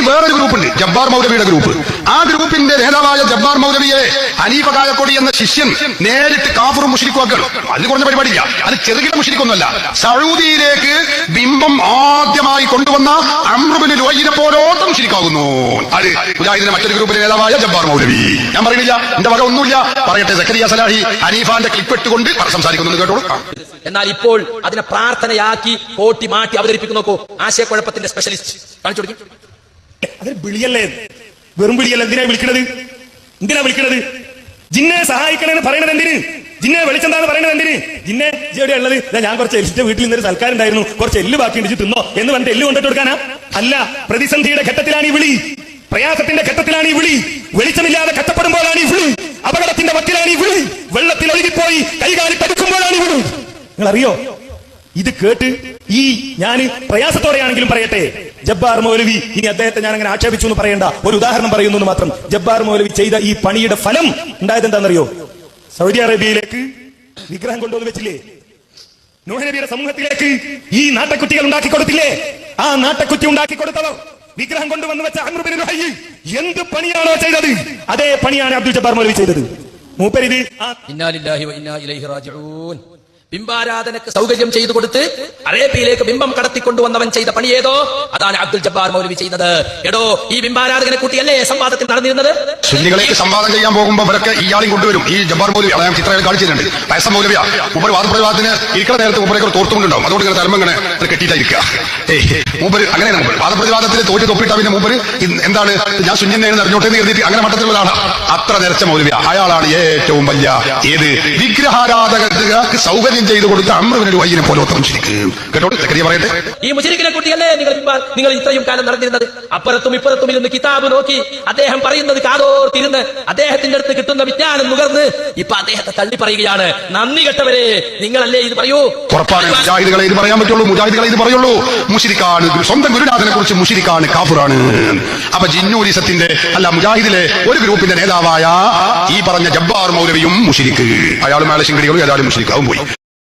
വേറൊരു ഗ്രൂപ്പുണ്ട്, ജബ്ബാർ മൗലവിയുടെ ഗ്രൂപ്പ്. ആ ഗ്രൂപ്പിന്റെ നേതാവായ ജബ്ബാർ മൗലവിയെ ഹനീഫ കായക്കൊടി എന്ന ശിഷ്യൻ നേരിട്ട് കാഫറും മുശ്രിക്കുമാക്കണം. അതിന് കുറഞ്ഞ പരിപാടിയില്ല, അത് ചെറുകിട മുശ്രിക്കൊന്നുമല്ല. സൗദിയിലേക്ക് ബിംബം ആദ്യമായി കൊണ്ടുവന്ന അംർ ഇബ്നു ലുഅയ്യിനെ പോലോട്ടും മുശ്രിക്കാകുന്നു. അത് മുജാഹിദിന്റെ മറ്റൊരു ഗ്രൂപ്പിന്റെ നേതാവായ ജബ്ബാർ മൗലവി. ഞാൻ പറയുന്നില്ല, എന്റെ വക ഒന്നുമില്ല, പറയട്ടെ. സക്കരിയ സലാഹി ഹനീഫാന്റെ ക്ലിപ്പ് ഇട്ടുകൊണ്ട് സംസാരിക്കുന്നു, കേട്ടോളൂ. എന്നാൽ ഇപ്പോൾ അതിനെ പ്രാർത്ഥനയാക്കി കോട്ടി മാറ്റി അവതരിപ്പിക്കുന്നു. നോക്കൂ, ആശയക്കുഴപ്പത്തിന്റെ സ്പെഷ്യലിസ്റ്റ് കാണിച്ചു കൊടുക്കും. അതൊരു വിളിയല്ലേ, വെറും വിളിയല്ല. എന്തിനാ വിളിക്കണത്? ജിന്നെ സഹായിക്കണമെന്ന് പറയണത് എന്തിന്? ജിന്നെ വെളിച്ചെന്താന്ന് പറയണത് എന്തിന്? ജിന്നെ എവിടെ ഉള്ളത്? ഞാൻ കുറച്ച് എലിന്റെ വീട്ടിൽ നിന്നൊരു സൽക്കാരം ഉണ്ടായിരുന്നു, കുറച്ച് എല്ല് ബാക്കി ഉണ്ടിച്ച് തിന്നോ എന്ന് പറഞ്ഞിട്ട് എല്ല് കൊണ്ടിട്ട് കൊടുക്കാനാ? അല്ല, പ്രതിസന്ധിയുടെ ഘട്ടത്തിലാണ് ഈ വിളി, പ്രയാസത്തിന്റെ ഘട്ടത്തിലാണ് ഈ വിളി, വെളിച്ചമില്ലാതെ കഷ്ടപ്പെടുമ്പോഴാണ് ഈ വിളി, അപകടത്തിന്റെ മട്ടിലാണ് ഈ വിളി, വെള്ളത്തിൽ ഒഴുകിപ്പോയി കൈകാലി തടുക്കുമ്പോഴാണ് ഈ വിളി. നിങ്ങൾ അറിയോ? ഇത് കേട്ട് ഞാൻ പ്രയാസത്തോടെയാണെങ്കിലും പറയട്ടെ, ജബ്ബാർ മൗലവി, ഇനി അദ്ദേഹത്തെ ഞാൻ അങ്ങനെ ആക്ഷേപിച്ചു എന്ന് പറയണ്ട, ഒരു ഉദാഹരണം പറയുന്നു എന്ന് മാത്രം. ജബ്ബാർ മൗലവി ചെയ്ത ഈ പണിയുടെ ഫലം ഉണ്ടായത് എന്താണെന്നറിയോ? സൗദി അറേബ്യയിലേക്ക് വിഗ്രഹം കൊണ്ടുവന്ന് വെച്ചില്ലേ? നൂഹ് നബിയുടെ സമൂഹത്തിലേക്ക് ഈ നാട്ടക്കുറ്റികൾ ഉണ്ടാക്കി കൊടുത്തില്ലേ? ആ നാട്ടക്കുറ്റി ഉണ്ടാക്കി കൊടുത്തവർ വിഗ്രഹം കൊണ്ടുവന്ന് വെച്ച അംർ ഇബ്നു ലുഅയ്യ് എന്ത് പണിയാണോ ചെയ്തത്, അതേ പണിയാണ് അബ്ദുൽ ജബ്ബാർ മൗലവി ചെയ്തത്. മൂപ്പരിത് ഇന്നാ ലില്ലാഹി വ ഇന്നാ ഇലൈഹി റാജിഊൻ. ബിംബാരാധനക്ക് സൗകര്യം ചെയ്തു കൊടുത്ത് അറേബ്യയിലേക്ക് ബിംബം കടത്തിക്കൊണ്ടുവന്നവൻ ചെയ്ത പണി ഏതോ അതാണ് അബ്ദുൽ ജബ്ബാർ മൗലവി ചെയ്യുന്നത്. എടോ, ഈ ബിംബാരാധകനെ കൂട്ടിയല്ലേ സംവാദത്തിൽ നടന്നിരുന്നത്? സുന്നികളേക്ക് സംവാദം ചെയ്യാൻ പോകുമ്പോ അവരൊക്കെ ഇയാളെയും കൊണ്ടുവരും. ഈ ജബ്ബാർ മൗലവി അദ്ദേഹം ചിത്രങ്ങൾ കാണിച്ചിട്ടുണ്ട്. പൈസ മൗലവിയ മൂപ്പർ വാദപ്രതിവാദത്തിന് ഇരിക്കുന്ന നേരത്തെ മൂപ്പരൊക്കെ തോർത്തുകൊണ്ടുണ്ടാവും. അതുകൊണ്ട് ഇങ്ങനെ തലമങ്ങനെ കെട്ടിയിട്ടായിരിക്കുക. മൂപ്പര് അങ്ങനെയാണ്. മൂപ്പർ വാദപ്രതിവാദത്തിൽ തോറ്റ് തൊപ്പിട്ട പിന്നെ മൂപ്പര് എന്താണ്, ഞാൻ സുന്നിനെന്ന് അറിഞ്ഞോട്ടെ എന്ന് കരുതിയിട്ട് അങ്ങനെ മട്ടത്തിലുള്ളതാണ്. അത്ര നിരച്ച മൗലവിയ. അയാളാണ് ഏറ്റവും വലിയ ഏത് വിഗ്രഹാരാധകർക്ക് സൗകര്യം ചെയ്തു കൊടുത്ത അംർ ഇബ്നു ലുഅയ്യിനെ പോലോത്തും ശരിക്കും. കേട്ടോട്ട് സക്കരിയ പറയട്ടെ. ഈ മുശ്രിക്കിനെ കുട്ടിയല്ലേ നിങ്ങൾ ഇത്രയും കാലം നടന്നിരുന്നത്? അപ്പുറത്തും ഇപ്പുറത്തും ഇരുന്ന് കിതാബ് നോക്കി അദ്ദേഹം പറയുന്നത് കാതോർത്തിരുന്ന് അദ്ദേഹത്തിന്റെ അടുത്ത് കിട്ടുന്ന വിജ്ഞാനം നുകർന്ന് ഇപ്പൊ അദ്ദേഹത്തെ തള്ളി പറയുകയാണ്. നന്ദി കെട്ടവരെ, നിങ്ങളല്ലേ ഇത് പറയൂ? ഉറപ്പാണ്, മുജാഹിദുകളെ ഇത് പറയാൻ പറ്റുള്ളൂ, മുജാഹിദുകളെ ഇത് പറയുള്ളൂ. മുശ്രിക്കാണ്, സ്വന്തം ഗുരുനാഥനെ കുറിച്ച് മുശ്രിക്കാണ്, കാഫിറാണ്. അപ്പൊ ജിന്നൂരിസത്തിന്റെ അല്ല, മുജാഹിദിലെ ഒരു ഗ്രൂപ്പിന്റെ നേതാവായ ഈ പറഞ്ഞ ജബ്ബാർ മൗലവിയും മുശ്രിക്ക്. അയാളും അയാളെ ശിങ്കടികളും ഏതായാലും മുശ്രിക്കാവും പോയി.